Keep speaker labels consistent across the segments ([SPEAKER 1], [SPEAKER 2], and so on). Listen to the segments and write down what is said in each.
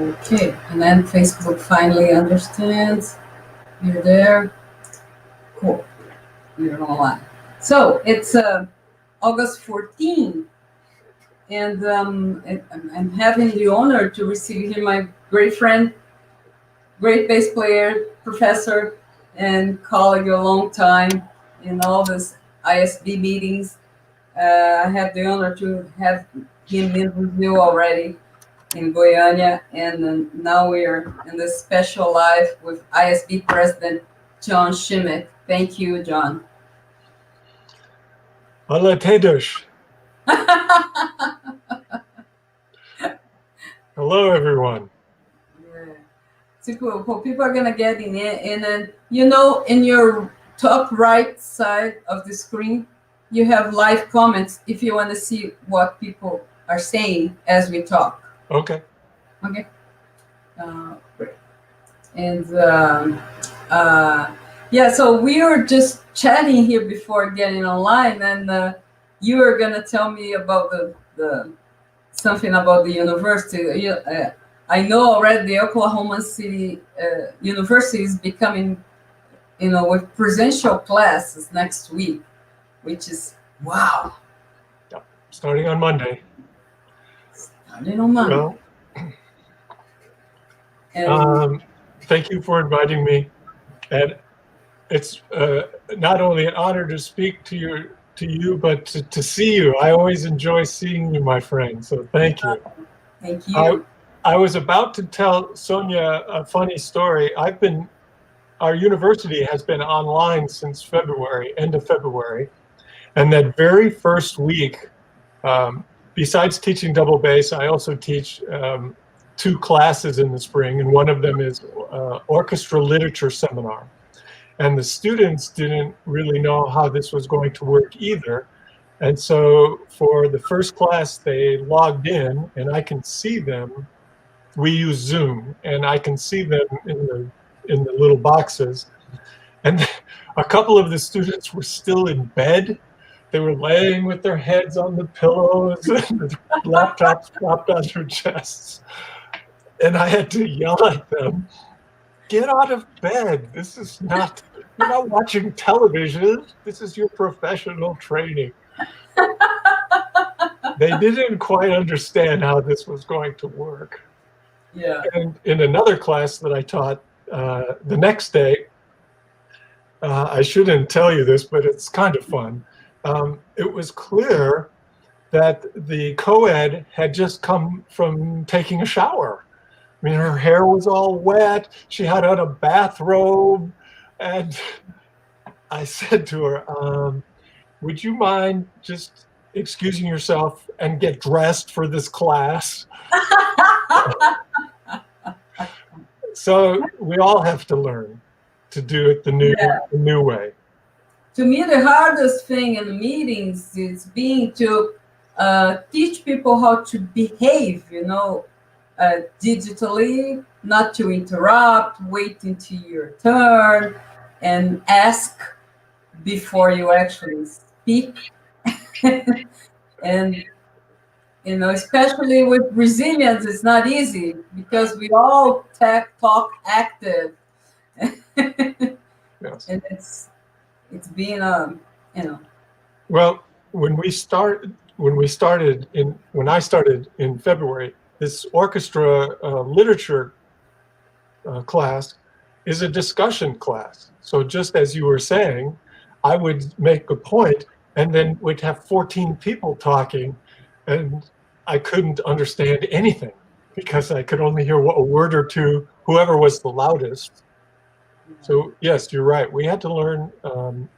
[SPEAKER 1] Okay, and then Facebook finally understands you're there. Cool, you're online. So it's August 14th, and I'm having the honor to receive here my great friend, great bass player, professor, and colleague a long time in all these ISB meetings. I have the honor to have him in Brazil already in Goiânia, and now we're in this special live with ISB President John Schimek. Thank you, John.
[SPEAKER 2] Hola, Tedush. Hello, everyone.
[SPEAKER 1] Yeah. So cool. Well, people are gonna get in it, and then in your top right side of the screen, you have live comments if you want to see what people are saying as we talk.
[SPEAKER 2] Okay.
[SPEAKER 1] Okay. Great. And yeah, so we were just chatting here before getting online, and you were gonna tell me about the something about the university. I know already the Oklahoma City University is becoming, with presential classes next week, which is wow.
[SPEAKER 2] Yep. Starting on Monday.
[SPEAKER 1] Starting on Monday.
[SPEAKER 2] Well, thank you for inviting me, and it's not only an honor to speak to you, but to see you. I always enjoy seeing you, my friend. So thank you.
[SPEAKER 1] Thank you.
[SPEAKER 2] I was about to tell Sonia a funny story. Our university has been online since February, end of February, and that very first week, besides teaching double bass, I also teach 2 classes in the spring, and one of them is orchestra literature seminar. And the students didn't really know how this was going to work either. And so for the first class, they logged in, and I can see them. We use Zoom, and I can see them in the little boxes. And a couple of the students were still in bed. They were laying with their heads on the pillows and the laptops propped on their chests. And I had to yell at them, get out of bed. You're not watching television. This is your professional training. They didn't quite understand how this was going to work.
[SPEAKER 1] Yeah.
[SPEAKER 2] And in another class that I taught the next day, I shouldn't tell you this, but it's kind of fun. It was clear that the co-ed had just come from taking a shower. I mean, her hair was all wet. She had on a bathrobe. And I said to her, would you mind just excusing yourself and get dressed for this class? So we all have to learn to do it the new way.
[SPEAKER 1] To me, the hardest thing in meetings is being to teach people how to behave, digitally, not to interrupt, wait until your turn, and ask before you actually speak. And, especially with Brazilians, it's not easy because we all talk active.
[SPEAKER 2] Yes.
[SPEAKER 1] And it's been,
[SPEAKER 2] Well, when I started in February, this orchestra literature class is a discussion class. So just as you were saying, I would make a point and then we'd have 14 people talking, and I couldn't understand anything because I could only hear a word or two, whoever was the loudest. So yes, you're right. We had to learn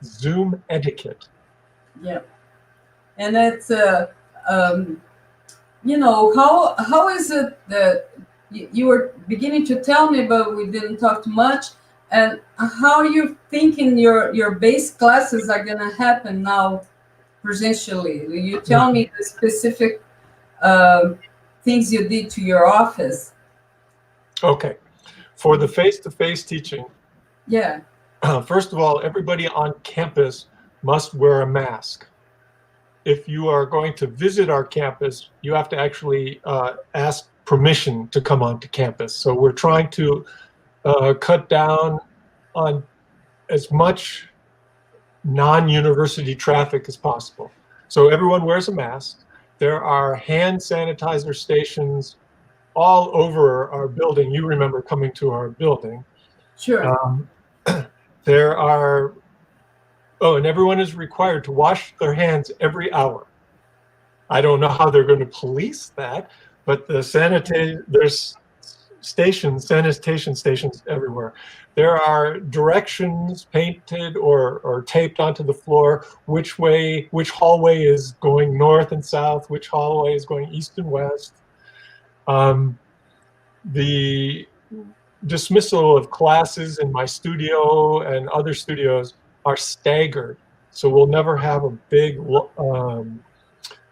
[SPEAKER 2] Zoom etiquette.
[SPEAKER 1] Yeah, and it's how is it that you were beginning to tell me, but we didn't talk too much. And how you thinking your base classes are gonna happen now presentially? Will you tell me the specific things you did to your office?
[SPEAKER 2] Okay, for the face-to-face teaching.
[SPEAKER 1] Yeah.
[SPEAKER 2] First of all, everybody on campus must wear a mask. If you are going to visit our campus, you have to actually ask permission to come onto campus. So we're trying to cut down on as much non-university traffic as possible. So everyone wears a mask. There are hand sanitizer stations all over our building. You remember coming to our building.
[SPEAKER 1] Sure.
[SPEAKER 2] There are, and everyone is required to wash their hands every hour. I don't know how they're going to police that, but there's sanitation stations everywhere. There are directions painted or taped onto the floor, which hallway is going north and south, which hallway is going east and west. The dismissal of classes in my studio and other studios are staggered. So we'll never have a big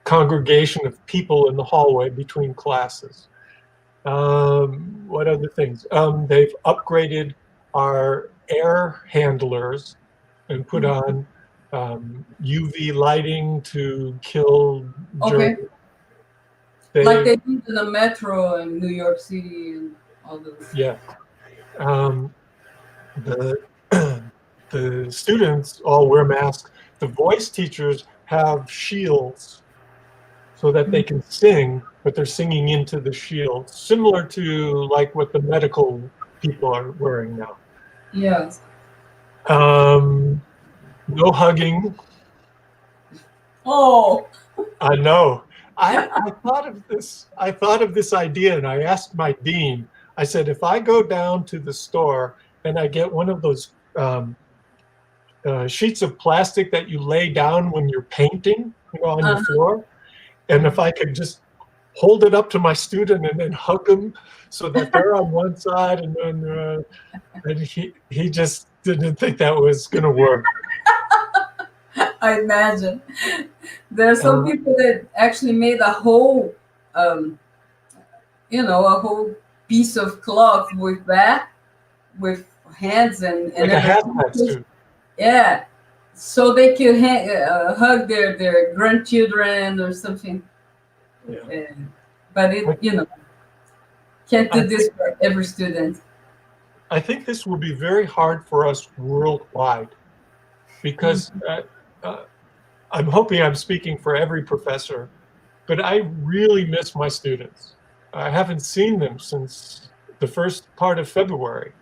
[SPEAKER 2] congregation of people in the hallway between classes. What other things? They've upgraded our air handlers and put on UV lighting to kill germs.
[SPEAKER 1] Like they do in the metro in New York City and all those.
[SPEAKER 2] Yeah. The students all wear masks. The voice teachers have shields so that they can sing, but they're singing into the shield, similar to like what the medical people are wearing now.
[SPEAKER 1] Yes.
[SPEAKER 2] No hugging.
[SPEAKER 1] Oh.
[SPEAKER 2] I know. I thought of this. I thought of this idea, and I asked my dean. I said, if I go down to the store and I get one of those sheets of plastic that you lay down when you're painting, on your floor, and if I could just hold it up to my student and then hug them so that they're on one side, and then and he just didn't think that was going to work.
[SPEAKER 1] I imagine there are some people that actually made a whole, a whole piece of cloth with that, with hands and
[SPEAKER 2] like
[SPEAKER 1] everything. Yeah, so they could hug their grandchildren or something.
[SPEAKER 2] Yeah.
[SPEAKER 1] But can't do this for every student.
[SPEAKER 2] I think this will be very hard for us worldwide because I'm hoping I'm speaking for every professor, but I really miss my students. I haven't seen them since the first part of February.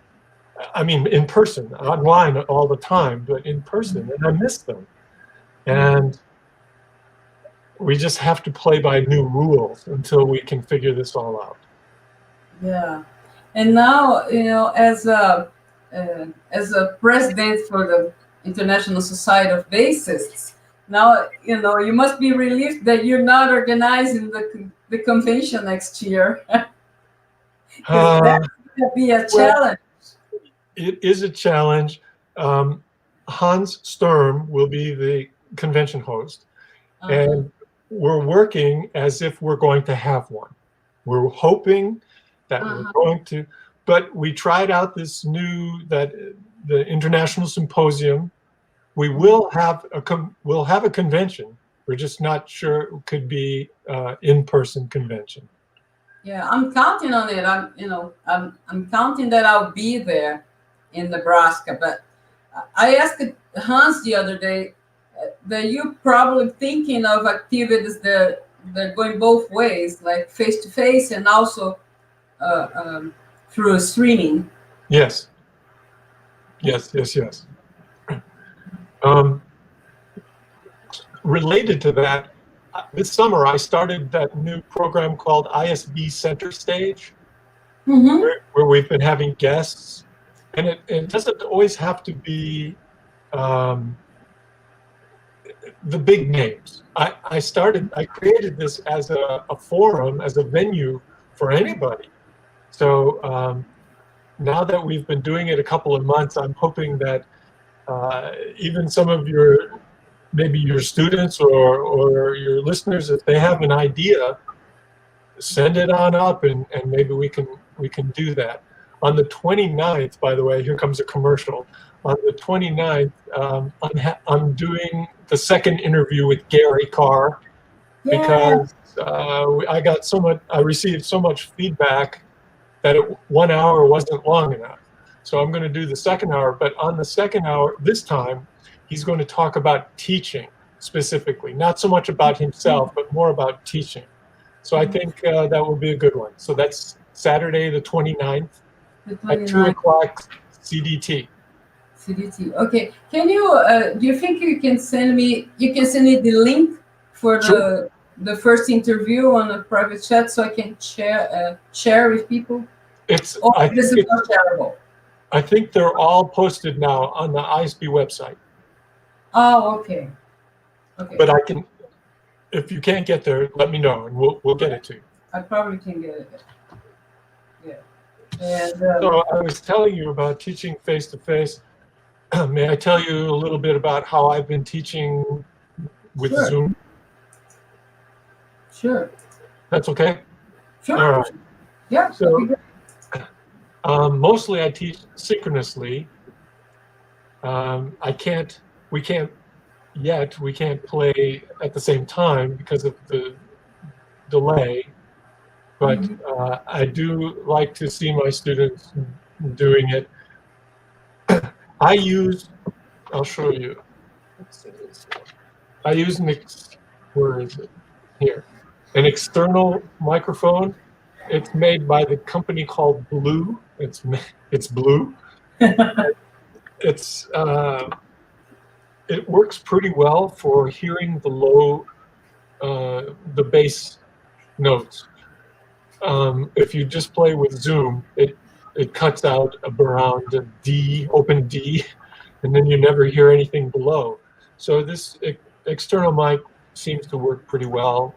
[SPEAKER 2] I mean, in person, online all the time, but in person, and I miss them. And we just have to play by new rules until we can figure this all out.
[SPEAKER 1] Yeah. And now, as a president for the International Society of Bassists, now, you must be relieved that you're not organizing the convention next year. That's going to be a challenge.
[SPEAKER 2] It is a challenge. Hans Sturm will be the convention host, and we're working as if we're going to have one. We're hoping that we're going to, but we tried out the International Symposium. We will have a convention. We're just not sure it could be in-person convention.
[SPEAKER 1] Yeah, I'm counting on it. I'm counting that I'll be there in Nebraska. But I asked Hans the other day that you're probably thinking of activities that they're going both ways, like face to face and also through streaming.
[SPEAKER 2] Yes. Related to that, this summer I started that new program called ISB Center Stage, where we've been having guests, and it doesn't always have to be the big names. I created this as a forum, as a venue for anybody. So now that we've been doing it a couple of months, I'm hoping that even some of maybe your students or your listeners, if they have an idea, send it on up, and maybe we can do that. On the 29th, by the way, here comes a commercial. On the 29th, I'm doing the second interview with Gary Carr, because I received so much feedback that 1 hour wasn't long enough. So I'm going to do the second hour, but on the second hour, this time, he's going to talk about teaching specifically, not so much about himself, but more about teaching. So I think that will be a good one. So that's Saturday, the 29th
[SPEAKER 1] The
[SPEAKER 2] at 2
[SPEAKER 1] 29th.
[SPEAKER 2] o'clock CDT.
[SPEAKER 1] CDT. Okay. Can you? Do you think you can send me? You can send me the link for
[SPEAKER 2] Sure.
[SPEAKER 1] the first interview on a private chat so I can share with people. Or this is not shareable.
[SPEAKER 2] I think they're all posted now on the ISB website.
[SPEAKER 1] Oh, okay. Okay.
[SPEAKER 2] But I can, if you can't get there, let me know and we'll get it to you.
[SPEAKER 1] I probably can get it. Yeah. And
[SPEAKER 2] So I was telling you about teaching face to face. May I tell you a little bit about how I've been teaching with
[SPEAKER 1] sure.
[SPEAKER 2] Zoom?
[SPEAKER 1] Sure.
[SPEAKER 2] That's okay?
[SPEAKER 1] Sure.
[SPEAKER 2] All right.
[SPEAKER 1] Yeah.
[SPEAKER 2] So mostly I teach synchronously. We can't play at the same time because of the delay, but I do like to see my students doing it. I'll show you. I use where is it? Here. An external microphone. It's made by the company called Blue. It's Blue. It works pretty well for hearing the bass notes. If you just play with Zoom, it cuts out around a D, open D, and then you never hear anything below. So this external mic seems to work pretty well,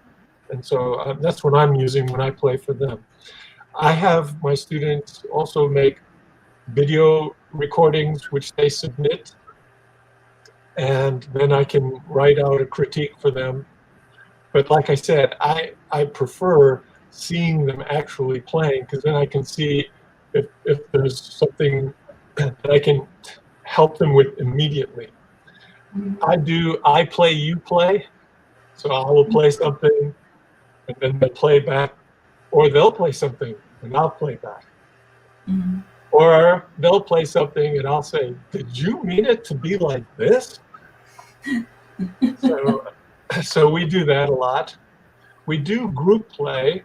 [SPEAKER 2] and so that's what I'm using when I play for them. I have my students also make video recordings which they submit, and then I can write out a critique for them. But like I said, I prefer seeing them actually playing, because then I can see if there's something that I can help them with immediately. I play, you play. So I will play something and then they play back, or they'll play something and I'll play back. Or they'll play something and I'll say, did you mean it to be like this? So we do that a lot. We do group play.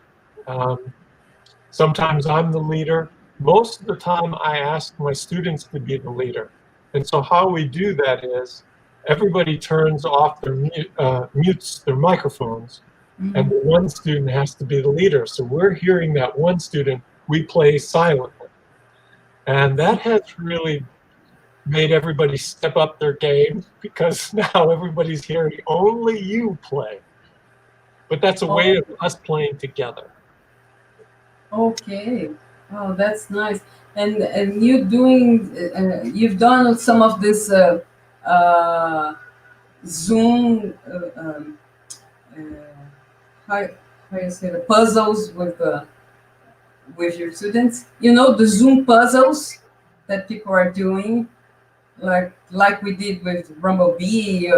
[SPEAKER 2] Sometimes I'm the leader. Most of the time I ask my students to be the leader. And so how we do that is everybody turns off their mutes their microphones, and the one student has to be the leader. So we're hearing that one student, we play silently. And that has really made everybody step up their game, because now everybody's hearing only you play. But that's a way of us playing together.
[SPEAKER 1] Okay. Oh, that's nice. And you doing you've done some of this Zoom how you say the puzzles with your students. You know, the Zoom puzzles that people are doing, like we did with Rumblebee.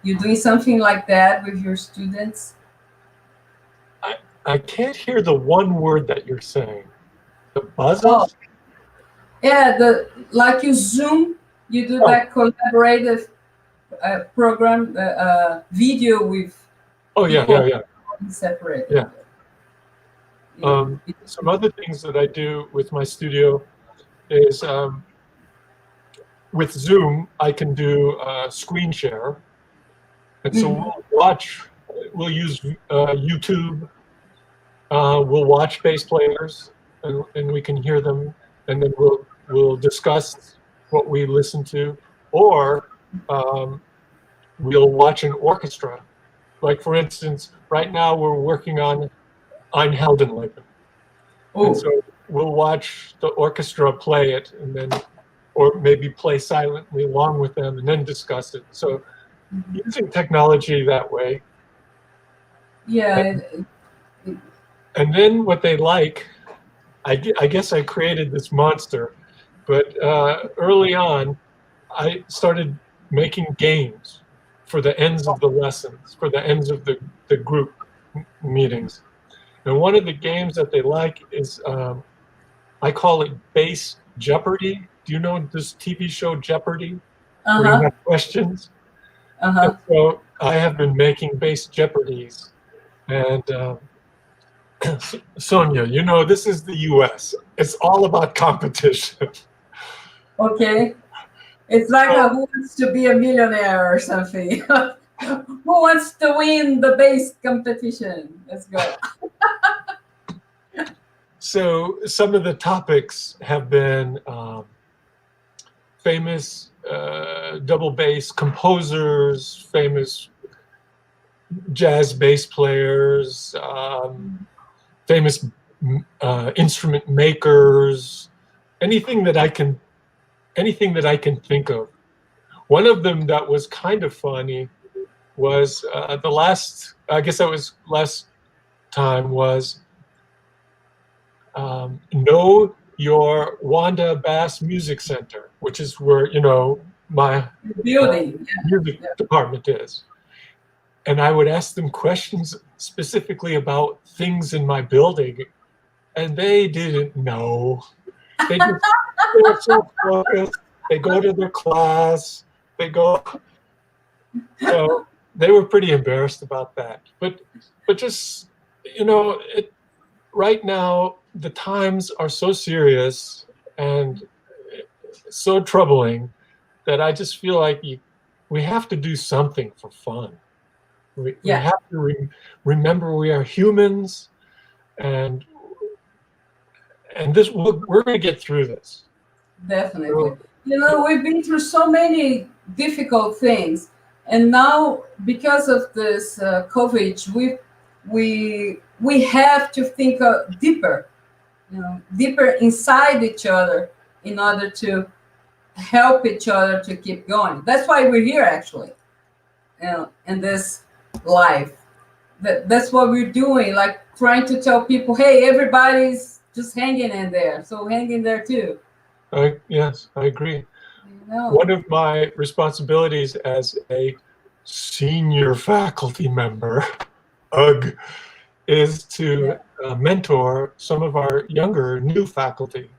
[SPEAKER 1] You're doing something like that with your students?
[SPEAKER 2] I can't hear the one word that you're saying. The puzzles?
[SPEAKER 1] Oh. Yeah, like you Zoom, you do that collaborative program video with.
[SPEAKER 2] Oh yeah.
[SPEAKER 1] Separate.
[SPEAKER 2] Yeah. Some other things that I do with my studio is with Zoom, I can do screen share. And so we'll use YouTube. We'll watch bass players and we can hear them, and then we'll discuss what we listen to, or we'll watch an orchestra. Like for instance, right now we're working on Ein Heldenleben. And so we'll watch the orchestra play it, and then, or maybe play silently along with them and then discuss it. So using technology that way.
[SPEAKER 1] Yeah.
[SPEAKER 2] And then what they like, I guess I created this monster, but early on, I started making games for the ends of the lessons, for the ends of the group meetings. And one of the games that they like is, I call it Base Jeopardy. Do you know this TV show Jeopardy, where you
[SPEAKER 1] Uh-huh.
[SPEAKER 2] have questions? And
[SPEAKER 1] Uh-huh.
[SPEAKER 2] so I have been making Base Jeopardies. And Sonia, you know, this is the US. It's all about competition.
[SPEAKER 1] Okay. It's like
[SPEAKER 2] So,
[SPEAKER 1] a Who Wants to Be a Millionaire or something. Who wants to win the base competition? Let's go.
[SPEAKER 2] so some of the topics have been famous double bass composers, famous jazz bass players, famous instrument makers, anything that I can think of. One of them that was kind of funny was the last. I guess that was last time was know your Wanda Bass Music Center, which is where my
[SPEAKER 1] Building.
[SPEAKER 2] music
[SPEAKER 1] Yeah.
[SPEAKER 2] department is. And I would ask them questions specifically about things in my building, and they didn't know. They were so focused. They go to their class. They go. So they were pretty embarrassed about that. But just right now the times are so serious and so troubling that I just feel like we have to do something for fun. We
[SPEAKER 1] Yeah,
[SPEAKER 2] have to remember we are humans, and this we're going to get through this.
[SPEAKER 1] definitely.
[SPEAKER 2] So,
[SPEAKER 1] We've been through so many difficult things, and now because of this COVID, we have to think deeper, deeper inside each other in order to help each other to keep going. That's why we're here, actually, in this life. That's what we're doing, like trying to tell people, hey, everybody's just hanging in there, so hang in there too.
[SPEAKER 2] yes, I agree.
[SPEAKER 1] You know?
[SPEAKER 2] One of my responsibilities as a senior faculty member, ugh, is to
[SPEAKER 1] Yeah.
[SPEAKER 2] mentor some of our younger new faculty.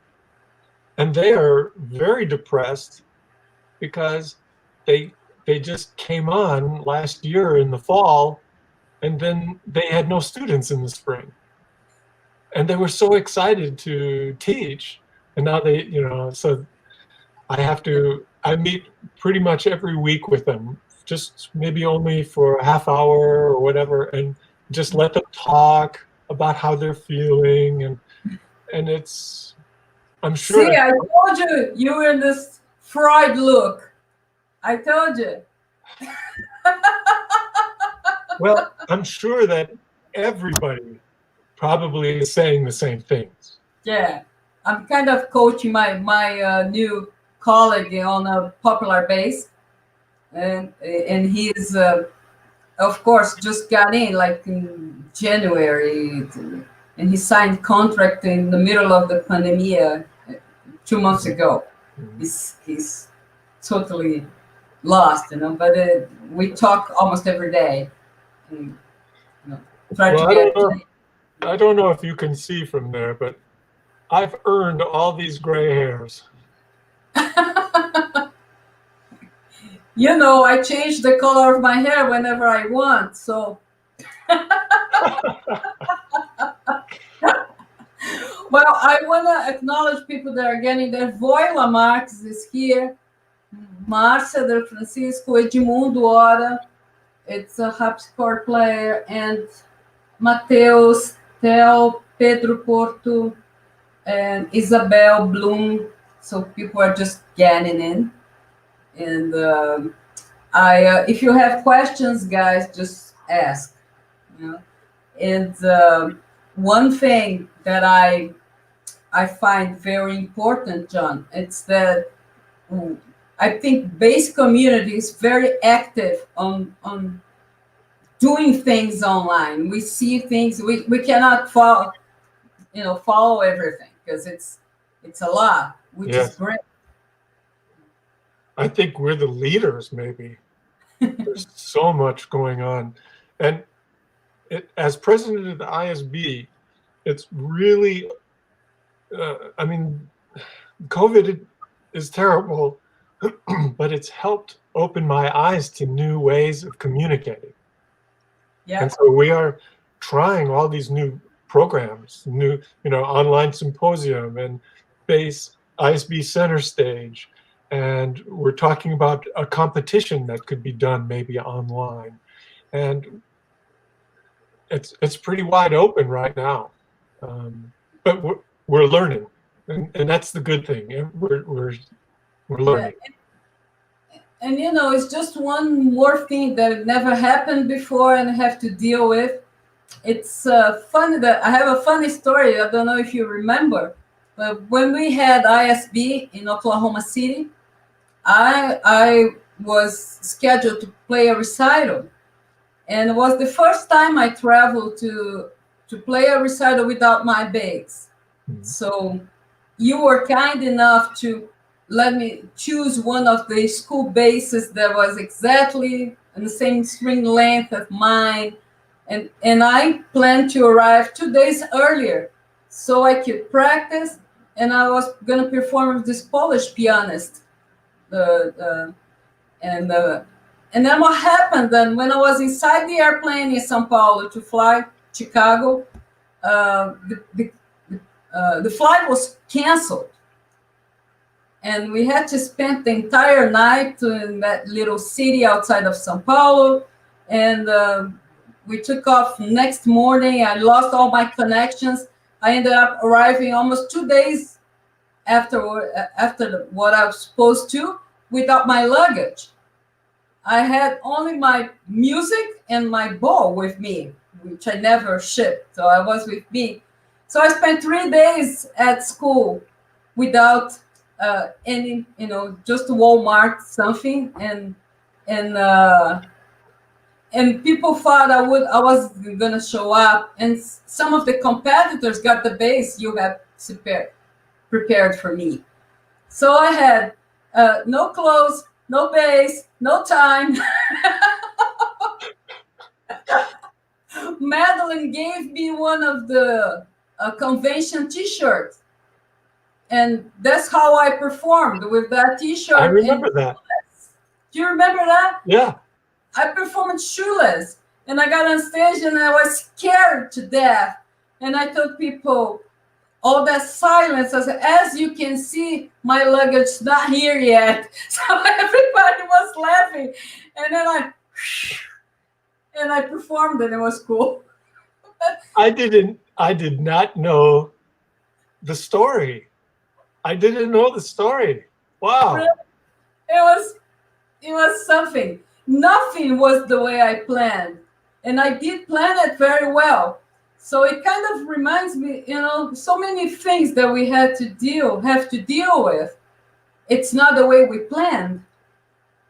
[SPEAKER 2] And they are very depressed because they they just came on last year in the fall, and then they had no students in the spring. And they were so excited to teach. And now so I meet pretty much every week with them, just maybe only for a half hour or whatever, and just let them talk about how they're feeling. And I'm sure
[SPEAKER 1] See, I told you you were in this Freud look. I told you.
[SPEAKER 2] well, I'm sure that everybody probably is saying the same things.
[SPEAKER 1] Yeah, I'm kind of coaching my new colleague on a popular base, and he's of course just got in like in January, and he signed contract in the middle of the pandemic 2 months ago.
[SPEAKER 2] Mhm.
[SPEAKER 1] He's totally lost, but we talk almost every day, and try to
[SPEAKER 2] Well,
[SPEAKER 1] get.
[SPEAKER 2] I don't know if you can see from there, but I've earned all these gray hairs.
[SPEAKER 1] I change the color of my hair whenever I want. So, well, I want to acknowledge people that are getting their Voila Marx is here. Márcia Del Francisco, Edmundo Ora, it's a harpsichord player, and Mateus, Tel, Pedro Porto, and Isabel Bloom. So people are just getting in. And if you have questions, guys, just ask. You know? And one thing that I find very important, John, it's that I think base community is very active on doing things online. We see things we cannot follow everything because it's a lot, which is
[SPEAKER 2] Yes,
[SPEAKER 1] great.
[SPEAKER 2] I think we're the leaders, maybe. There's so much going on. And as president of the ISB, it's really, I mean, COVID is terrible, but it's helped open my eyes to new ways of communicating.
[SPEAKER 1] Yeah.
[SPEAKER 2] And so we are trying all these new programs, new, online symposium and base ISB center stage. And we're talking about a competition that could be done maybe online. And it's pretty wide open right now. But we're learning. And that's the good thing. We're learning.
[SPEAKER 1] Yeah. And it's just one more thing that never happened before and I have to deal with. It's funny that I have a funny story. I don't know if you remember, but when we had ISB in Oklahoma City, I was scheduled to play a recital, and it was the first time I traveled to play a recital without my bass.
[SPEAKER 2] Mm-hmm.
[SPEAKER 1] So you were kind enough to let me choose one of the school basses that was exactly in the same string length as mine. And I planned to arrive 2 days earlier so I could practice, and I was going to perform with this Polish pianist. And then what happened then when I was inside the airplane in Sao Paulo to fly Chicago, the flight was canceled. And we had to spend the entire night in that little city outside of Sao Paulo. And we took off next morning. I lost all my connections. I ended up arriving almost 2 days after what I was supposed to without my luggage. I had only my music and my bow with me, which I never shipped. So I was with me. So I spent 3 days at school without any, just Walmart something, and people thought I was gonna show up, and some of the competitors got the bass you had prepared for me. So I had no clothes, no bass, no time. Madeline gave me one of the convention T-shirts. And that's how I performed, with that T-shirt.
[SPEAKER 2] I remember that.
[SPEAKER 1] Do you remember that?
[SPEAKER 2] Yeah.
[SPEAKER 1] I performed shoeless, and I got on stage and I was scared to death. And I told people, all that silence, I said, as you can see, my luggage is not here yet. So everybody was laughing. And then I performed, and it was cool.
[SPEAKER 2] I did not know the story. I didn't know the story. Wow.
[SPEAKER 1] It was something. Nothing was the way I planned. And I did plan it very well. So it kind of reminds me, so many things that we have to deal with. It's not the way we planned.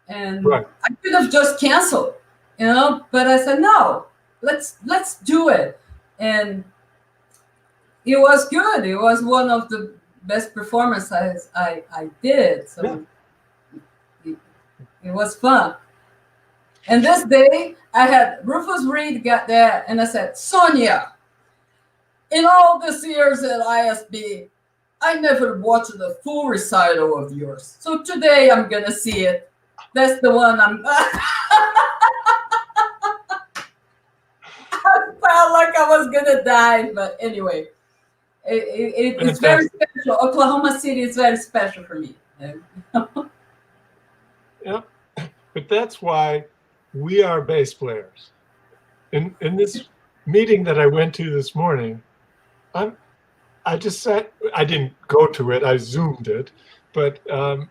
[SPEAKER 1] And
[SPEAKER 2] right.
[SPEAKER 1] I could have just canceled, but I said, no, let's do it. And it was good. It was one of the best performances I did. So it was fun. And this day I had Rufus Reed got there, and I said, Sonia, in all these years at ISB, I never watched a full recital of yours. So today I'm gonna see it. That's the one I felt like I was gonna die, but anyway. It's very special. Oklahoma City is very special for me.
[SPEAKER 2] Yeah, but that's why we are bass players. In this meeting that I went to this morning, I just sat. I didn't go to it. I Zoomed it, but I'm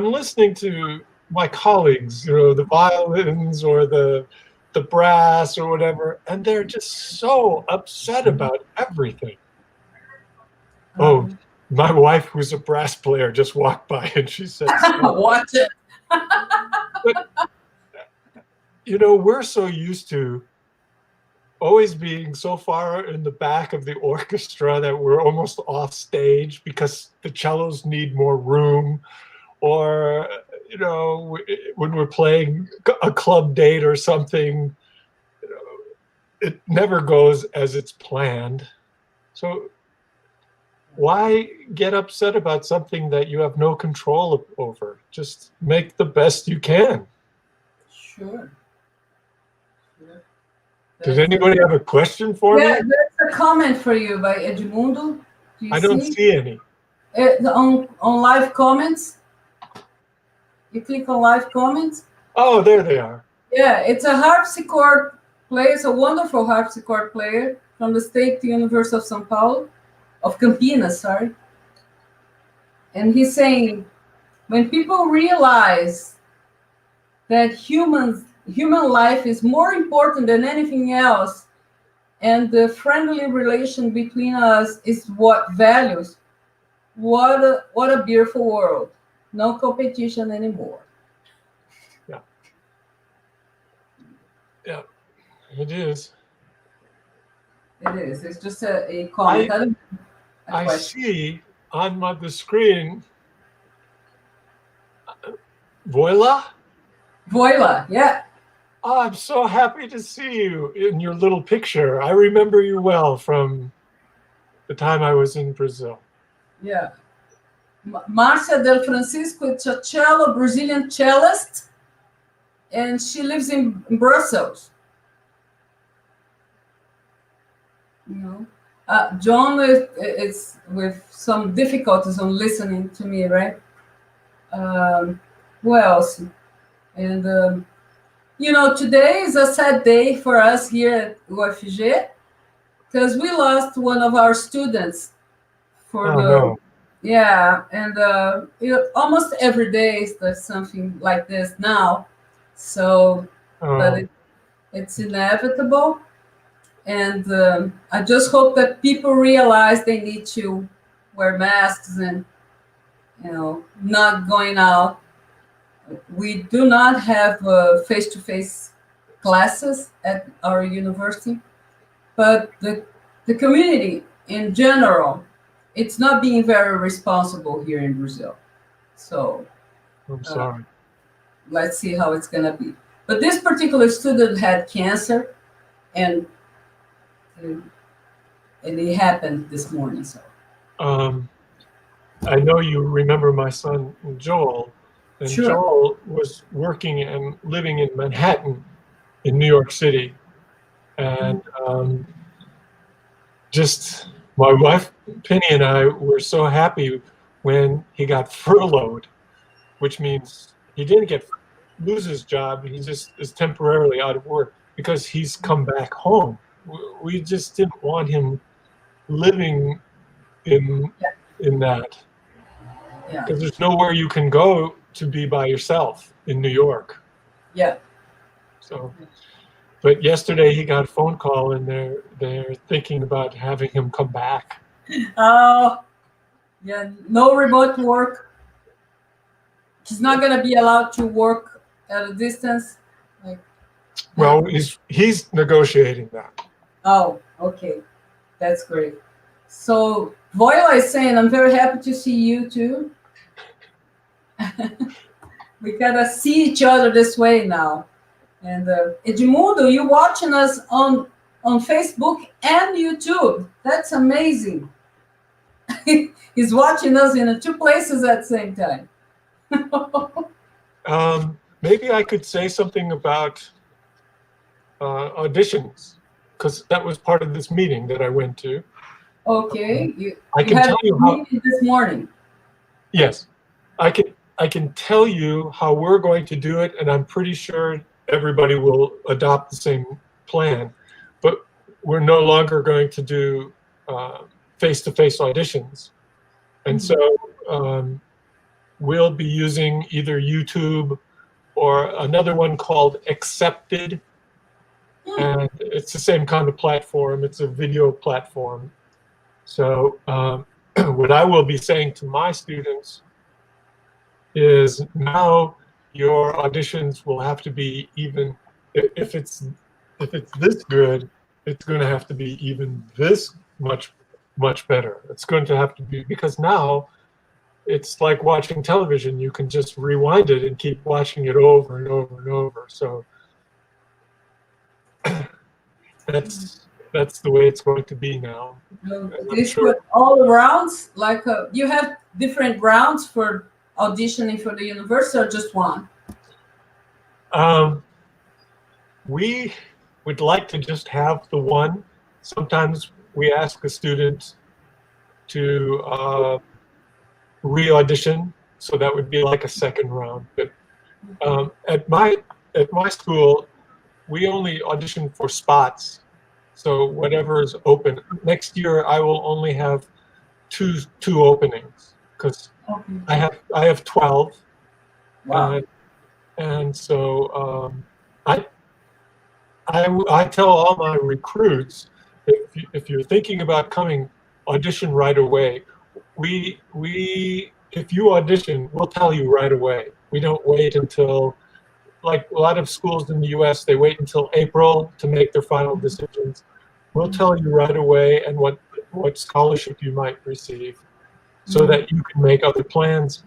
[SPEAKER 2] listening to my colleagues. The violins or the brass or whatever, and they're just so upset about everything. Oh, my wife, who's a brass player, just walked by and she said,
[SPEAKER 1] watch it.
[SPEAKER 2] But, we're so used to always being so far in the back of the orchestra that we're almost off stage because the cellos need more room, or, when we're playing a club date or something, it never goes as it's planned. So why get upset about something that you have no control over? Just make the best you can.
[SPEAKER 1] Sure. Sure.
[SPEAKER 2] Does anybody have a question for
[SPEAKER 1] Yeah,
[SPEAKER 2] me?
[SPEAKER 1] there's a comment for you by Edmundo. Do you
[SPEAKER 2] I don't
[SPEAKER 1] see?
[SPEAKER 2] see any.
[SPEAKER 1] On live comments. You click on live comments.
[SPEAKER 2] Oh, there they are.
[SPEAKER 1] Yeah, it's a harpsichord player. It's a wonderful harpsichord player from the State University of São Paulo, of Campinas, sorry. And he's saying, when people realize that human life is more important than anything else, and the friendly relation between us is what values, what a beautiful world. No competition anymore.
[SPEAKER 2] Yeah, it is.
[SPEAKER 1] It is. It's just a comment.
[SPEAKER 2] I see on the screen, Voila.
[SPEAKER 1] Voila, yeah.
[SPEAKER 2] Oh, I'm so happy to see you in your little picture. I remember you well from the time I was in Brazil.
[SPEAKER 1] Yeah. Marcia Del Francisco, it's a cello, Brazilian cellist, and she lives in Brussels. You know, John is with some difficulties on listening to me, right? Who else? And today is a sad day for us here at UFG because we lost one of our students for
[SPEAKER 2] No.
[SPEAKER 1] Yeah, and almost every day there's something like this now. So, but it's inevitable, and I just hope that people realize they need to wear masks and not going out. We do not have face-to-face classes at our university, but the community in general, it's not being very responsible here in Brazil. So
[SPEAKER 2] I'm sorry.
[SPEAKER 1] Let's see how it's gonna be. But this particular student had cancer, and it happened this morning. So
[SPEAKER 2] I know you remember my son Joel, and
[SPEAKER 1] sure.
[SPEAKER 2] Joel was working and living in Manhattan, in New York City, and just my wife Penny and I were so happy when he got furloughed, which means he didn't lose his job. He just is temporarily out of work because he's come back home. We just didn't want him living in that, because there's nowhere you can go to be by yourself in New York.
[SPEAKER 1] Yeah.
[SPEAKER 2] So, but yesterday he got a phone call, and they're thinking about having him come back.
[SPEAKER 1] Oh, yeah. No remote work. He's not gonna be allowed to work at a distance.
[SPEAKER 2] Well, he's negotiating that.
[SPEAKER 1] Oh, okay, that's great. So Voila is saying, I'm very happy to see you too. We gotta see each other this way now. And Edmundo, you watching us on Facebook and YouTube. That's amazing. He's watching us in two places at the same time.
[SPEAKER 2] Maybe I could say something about auditions, because that was part of this meeting that I went to.
[SPEAKER 1] Okay,
[SPEAKER 2] I can tell you how.
[SPEAKER 1] This morning.
[SPEAKER 2] Yes, I can tell you how we're going to do it, and I'm pretty sure everybody will adopt the same plan. But we're no longer going to do face-to-face auditions, and so we'll be using either YouTube or another one called Accepted. And it's the same kind of platform. It's a video platform. So what I will be saying to my students is, now your auditions will have to be even, if it's this good, it's going to have to be even this much better. It's going to have to be, because now it's like watching television. You can just rewind it and keep watching it over and over and over. So that's the way it's going to be now. And I'm
[SPEAKER 1] This
[SPEAKER 2] sure.
[SPEAKER 1] put all the rounds, like you have different rounds for auditioning for the university or just one?
[SPEAKER 2] We would like to just have the one. Sometimes we ask a student to re-audition, so that would be like a second round. But at my school, we only audition for spots. So whatever is open. Next year, I will only have two openings because
[SPEAKER 1] Okay.
[SPEAKER 2] I have 12,
[SPEAKER 1] Wow.
[SPEAKER 2] and so I tell all my recruits, if you're thinking about coming, audition right away. We if you audition, we'll tell you right away. We don't wait until, like a lot of schools in the U.S., they wait until April to make their final decisions. We'll tell you right away and what scholarship you might receive, so that you can make other plans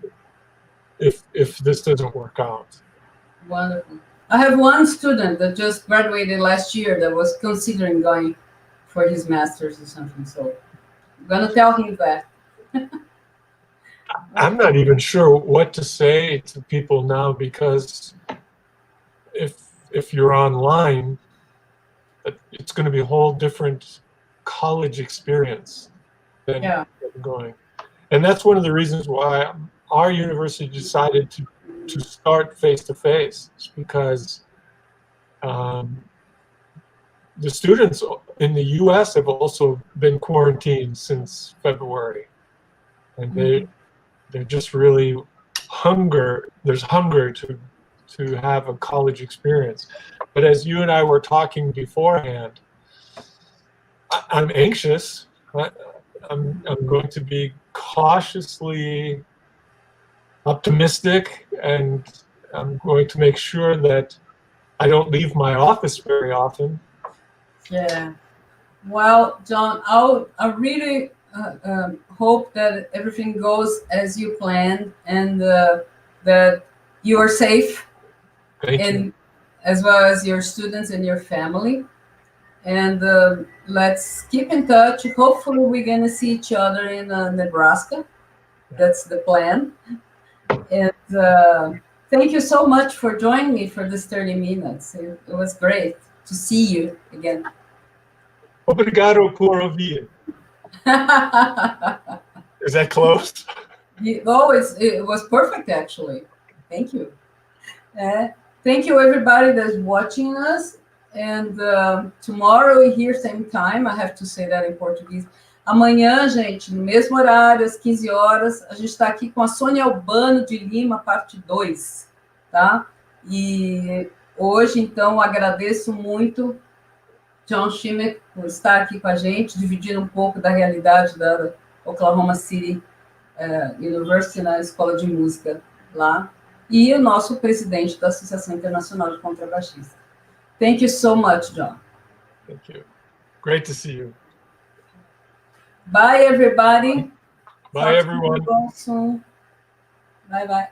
[SPEAKER 2] if this doesn't work out.
[SPEAKER 1] Wonderful. I have one student that just graduated last year that was considering going for his master's or something. So I'm gonna tell him that.
[SPEAKER 2] I'm not even sure what to say to people now, because if you're online, it's going to be a whole different college experience than
[SPEAKER 1] Yeah.
[SPEAKER 2] going. And that's one of the reasons why our university decided to start face-to-face, because the students in the U.S. have also been quarantined since February, and they're just really there's hunger to have a college experience. But as you and I were talking beforehand, I'm anxious. I'm going to be cautiously optimistic, and I'm going to make sure that I don't leave my office very often.
[SPEAKER 1] Yeah. Well, John, I really hope that everything goes as you planned and that you are safe,
[SPEAKER 2] Thank you.
[SPEAKER 1] and as well as your students and your family. And let's keep in touch. Hopefully, we're going to see each other in Nebraska. That's the plan. And thank you so much for joining me for this 30 minutes. It was great to see you again.
[SPEAKER 2] Obrigado por ouvir. Is that close?
[SPEAKER 1] It was perfect, actually. Thank you. Thank you, everybody that's watching us. And tomorrow here, same time, I have to say that in Portuguese. Amanhã, gente, no mesmo horário, às 15 horas, a gente está aqui com a Sônia Albano de Lima, parte 2, tá? E hoje, então, agradeço muito John Schimek por estar aqui com a gente, dividindo um pouco da realidade da Oklahoma City University, na Escola de Música lá, e o nosso presidente da Associação Internacional de Contrabaixistas. Thank you so much, John.
[SPEAKER 2] Thank you. Great to see you.
[SPEAKER 1] Bye, everybody.
[SPEAKER 2] Bye, everyone.
[SPEAKER 1] Soon. Bye-bye.